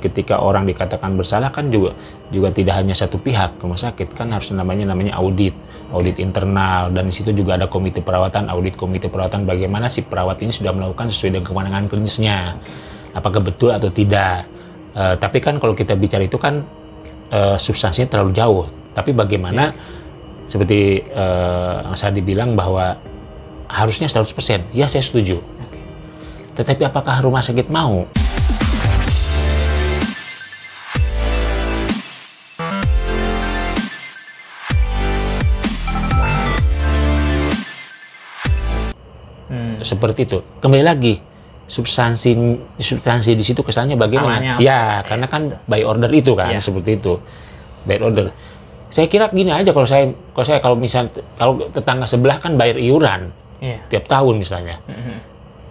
ketika orang dikatakan bersalah kan juga tidak hanya satu pihak rumah sakit, kan harus namanya audit internal, dan di situ juga ada komite perawatan, audit komite perawatan bagaimana si perawat ini sudah melakukan sesuai dengan kewenangan klinisnya, apakah betul atau tidak. Tapi kan kalau kita bicara itu kan substansinya terlalu jauh. Tapi bagaimana seperti Mas Hadi bilang bahwa harusnya 100%, ya saya setuju. Tetapi apakah rumah sakit mau? Seperti itu. Kembali lagi, substansi di situ kesannya bagaimana? Ya, karena kan by order itu kan, seperti itu. By order. Saya kira gini aja, kalau misalnya kalau tetangga sebelah kan bayar iuran tiap tahun misalnya.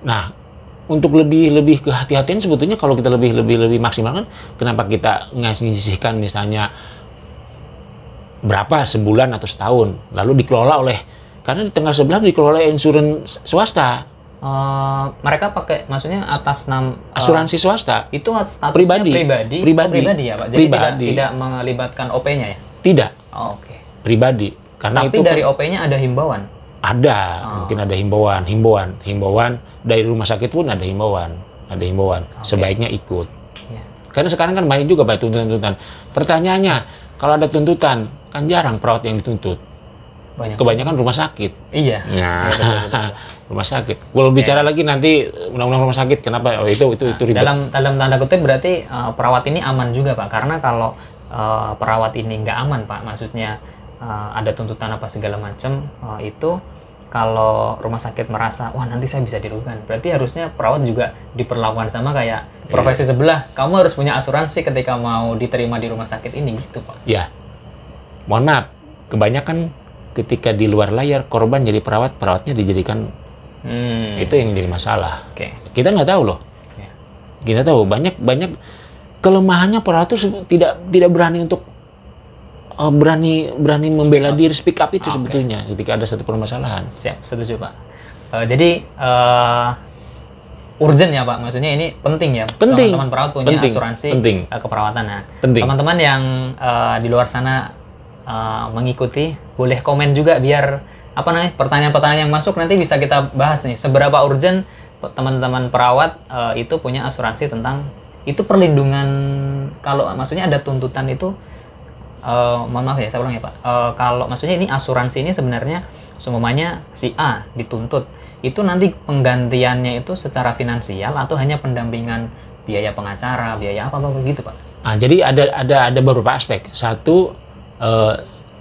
Nah, untuk lebih kehati-hatian sebetulnya kalau kita lebih maksimal kan, kenapa kita ngasihkan misalnya berapa sebulan atau setahun, lalu dikelola oleh, karena di tengah sebelah dikelola insurans swasta. Mereka pakai, maksudnya atas nama asuransi swasta. Itu statusnya pribadi ya Pak. Jadi tidak melibatkan OP-nya ya? Tidak. Oh, oke. Pribadi. Karena tapi itu dari OP-nya ada himbauan? Ada, mungkin ada himbauan dari rumah sakit pun ada himbauan. Sebaiknya ikut. Karena sekarang kan banyak juga Pak tuntutan. Pertanyaannya, kalau ada tuntutan, kan jarang perawat yang dituntut. Kebanyakan rumah sakit. Iya. Nah, betul. Rumah sakit. Kalau bicara lagi nanti undang-undang rumah sakit, kenapa? Oh, itu ribet. Dalam tanda kutip berarti perawat ini aman juga Pak, karena kalau perawat ini nggak aman Pak, maksudnya ada tuntutan apa segala macam, itu kalau rumah sakit merasa wah nanti saya bisa dirugikan, berarti harusnya perawat juga diperlakukan sama kayak profesi sebelah. Kamu harus punya asuransi ketika mau diterima di rumah sakit ini, gitu Pak. Ya, mohon maaf, kebanyakan ketika di luar layar korban jadi perawatnya dijadikan itu yang jadi masalah. Kita nggak tahu loh. Kita tahu banyak kelemahannya perawat itu tidak berani untuk berani membela diri, speak up itu sebetulnya ketika ada satu permasalahan. Siap, setuju Pak. Jadi urgent ya Pak, maksudnya ini penting ya. Teman-teman perawat punya asuransi keperawatan. Nah, teman-teman yang di luar sana mengikuti, boleh komen juga biar pertanyaan-pertanyaan yang masuk nanti bisa kita bahas nih. Seberapa urgent teman-teman perawat itu punya asuransi tentang itu perlindungan, kalau maksudnya ada tuntutan itu. Mohon maaf ya, saya ulang ya Pak. Kalau maksudnya ini asuransi ini sebenarnya semuanya si A dituntut, itu nanti penggantiannya itu secara finansial atau hanya pendampingan biaya pengacara, biaya apa begitu Pak? Jadi ada beberapa aspek. Satu,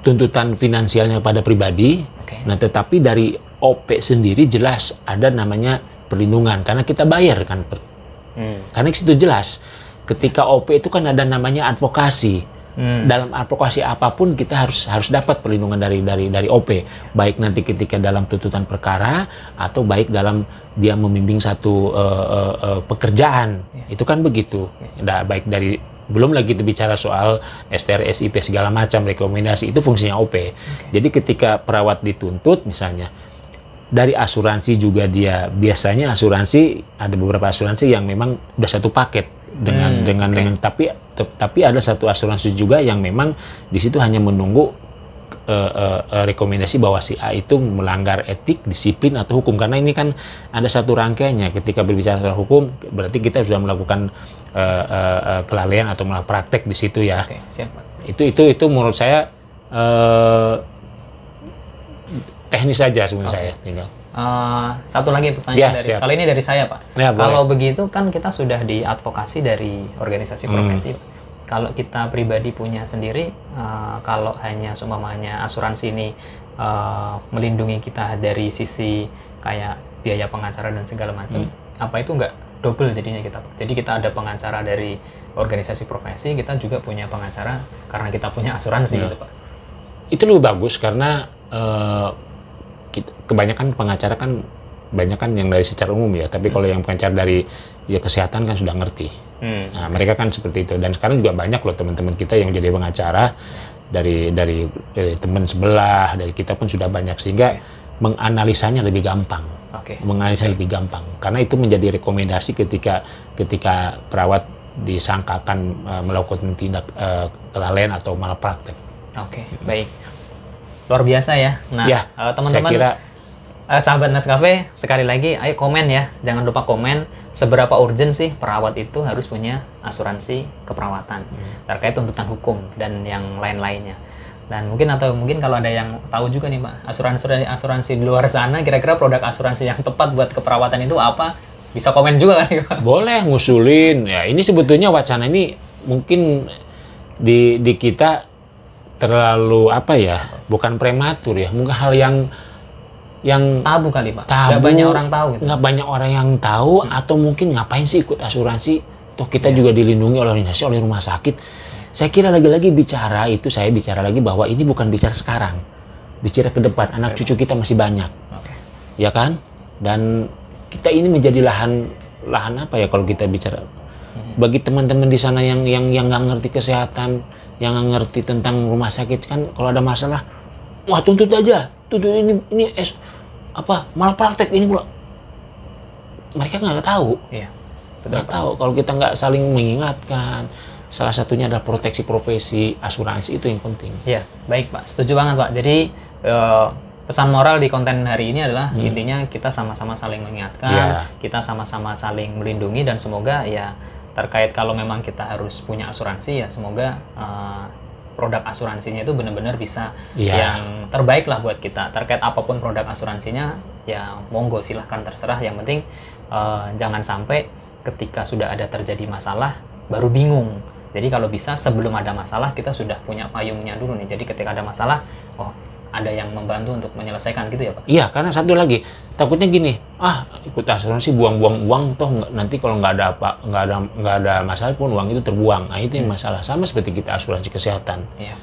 tuntutan finansialnya pada pribadi. Nah, tetapi dari OP sendiri jelas ada namanya perlindungan karena kita bayar kan. Karena itu jelas. Ketika OP itu kan ada namanya advokasi. Dalam advokasi apapun kita harus dapat perlindungan dari OP, baik nanti ketika dalam tuntutan perkara atau baik dalam dia membimbing satu pekerjaan. Itu kan begitu. Nah, baik dari, belum lagi bicara soal STR, SIP segala macam rekomendasi, itu fungsinya OP. Jadi ketika perawat dituntut misalnya dari asuransi juga, dia biasanya asuransi ada beberapa asuransi yang memang udah satu paket dengan tapi ada satu asuransi juga yang memang di situ hanya menunggu rekomendasi bahwa si A itu melanggar etik, disiplin atau hukum, karena ini kan ada satu rangkaiannya. Ketika berbicara soal hukum berarti kita sudah melakukan kelalaian atau malah praktek di situ ya. Siap. Itu menurut saya teknis saja sebenarnya. Saya tinggal. Satu lagi pertanyaan kali ini dari saya Pak. Kalau begitu kan kita sudah diadvokasi dari organisasi profesi. Kalau kita pribadi punya sendiri, kalau hanya seumpamanya asuransi ini melindungi kita dari sisi kayak biaya pengacara dan segala macam, apa itu nggak double jadinya kita? Jadi kita ada pengacara dari organisasi profesi, kita juga punya pengacara karena kita punya asuransi gitu Pak. Itu lebih bagus karena kebanyakan pengacara kan banyak kan yang dari secara umum ya, tapi kalau yang pengacara dari kesehatan kan sudah ngerti. Nah, mereka kan seperti itu, dan sekarang juga banyak loh teman-teman kita yang jadi pengacara dari teman sebelah, dari kita pun sudah banyak, sehingga menganalisanya lebih gampang. Menganalisa lebih gampang karena itu menjadi rekomendasi ketika perawat disangkakan melakukan tindak kelalaian atau malpraktek. Oke, baik. Luar biasa ya. Nah, ya, teman-teman, sahabat Nescafe, sekali lagi, ayo komen ya. Jangan lupa komen seberapa urgent sih perawat itu harus punya asuransi keperawatan terkait tuntutan hukum dan yang lain-lainnya. Dan mungkin kalau ada yang tahu juga nih Pak, asuransi di luar sana, kira-kira produk asuransi yang tepat buat keperawatan itu apa? Bisa komen juga kan Pak? Boleh ngusulin. Ya, ini sebetulnya wacana ini mungkin di kita terlalu bukan prematur ya. Mungkin hal yang tabu kali Pak. Tabu, nggak banyak orang tahu gitu. Nggak banyak orang yang tahu atau mungkin ngapain sih ikut asuransi? Toh kita juga dilindungi oleh organisasi, oleh rumah sakit. Saya kira lagi-lagi saya bicara lagi bahwa ini bukan bicara sekarang, bicara ke depan. Anak cucu kita masih banyak, ya kan? Dan kita ini menjadi lahan kalau kita bicara. Bagi teman-teman di sana yang nggak ngerti kesehatan, yang nggak ngerti tentang rumah sakit kan, kalau ada masalah, wah tuntut aja, ini malpraktek ini pula. Mereka nggak tahu, nggak tahu. Kalau kita nggak saling mengingatkan. Salah satunya adalah proteksi profesi, asuransi itu yang penting. Ya, baik Pak. Setuju banget Pak. Jadi pesan moral di konten hari ini adalah intinya kita sama-sama saling mengingatkan, kita sama-sama saling melindungi, dan semoga ya terkait kalau memang kita harus punya asuransi ya semoga produk asuransinya itu benar-benar bisa yang terbaik lah buat kita. Terkait apapun produk asuransinya ya monggo silahkan terserah. Yang penting jangan sampai ketika sudah ada terjadi masalah baru bingung. Jadi kalau bisa sebelum ada masalah kita sudah punya payungnya dulu nih. Jadi ketika ada masalah, ada yang membantu untuk menyelesaikan gitu ya Pak? Iya, karena satu lagi takutnya gini, ikut asuransi buang-buang uang, toh nanti kalau nggak ada masalah pun uang itu terbuang. Nah itu yang masalah. Sama seperti kita asuransi kesehatan. Iya.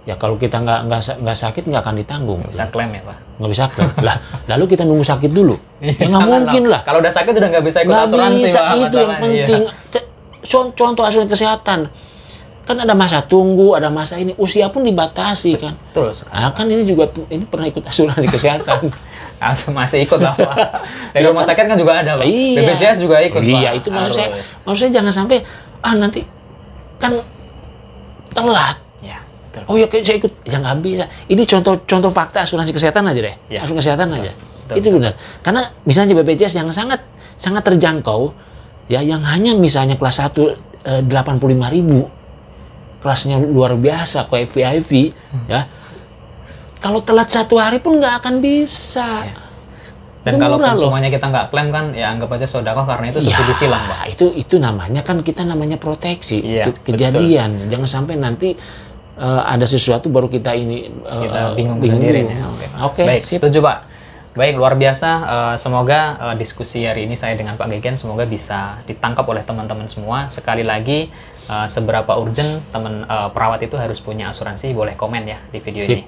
Ya kalau kita nggak sakit nggak akan ditanggung. Nggak bisa klaim ya Pak? Nggak bisa klaim. Lalu kita nunggu sakit dulu. Ya nggak mungkin lah. Kalau udah sakit udah nggak bisa ikut asuransi Pak. Itu yang penting. Contoh asuransi kesehatan kan ada masa tunggu, ada masa ini, usia pun dibatasi kan. Betul sekali. Nah, kan ini pernah ikut asuransi kesehatan. Masih ikut lah Pak. Dari rumah sakit kan juga ada Pak. Iya. BPJS juga ikut Pak. Iya, itu maksud saya jangan sampai nanti kan telat. Ya, betul. Oh ya saya ikut, ya nggak bisa. Ini contoh fakta asuransi kesehatan aja deh. Ya. Asuransi kesehatan aja. Itu benar. Karena misalnya BPJS yang sangat terjangkau, ya yang hanya misalnya kelas 1 85.000, kelasnya luar biasa kayak VIP, ya. Kalau telat 1 hari pun nggak akan bisa. Ya. Dan kalau semuanya kita nggak klaim kan, ya anggap aja sedekah karena itu subsidi silang Pak. Itu namanya kan kita proteksi kejadian. Betul. Jangan sampai nanti ada sesuatu baru kita bingung sendiri. Oke. Baik, setuju Pak. Baik, luar biasa. Semoga diskusi hari ini saya dengan Pak Gegen semoga bisa ditangkap oleh teman-teman semua. Sekali lagi, seberapa urgent perawat itu harus punya asuransi, boleh komen ya di video ini.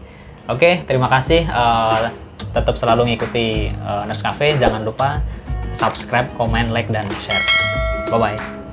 Oke, terima kasih. Tetap selalu ngikuti Nescafe. Jangan lupa subscribe, komen, like, dan share. Bye-bye.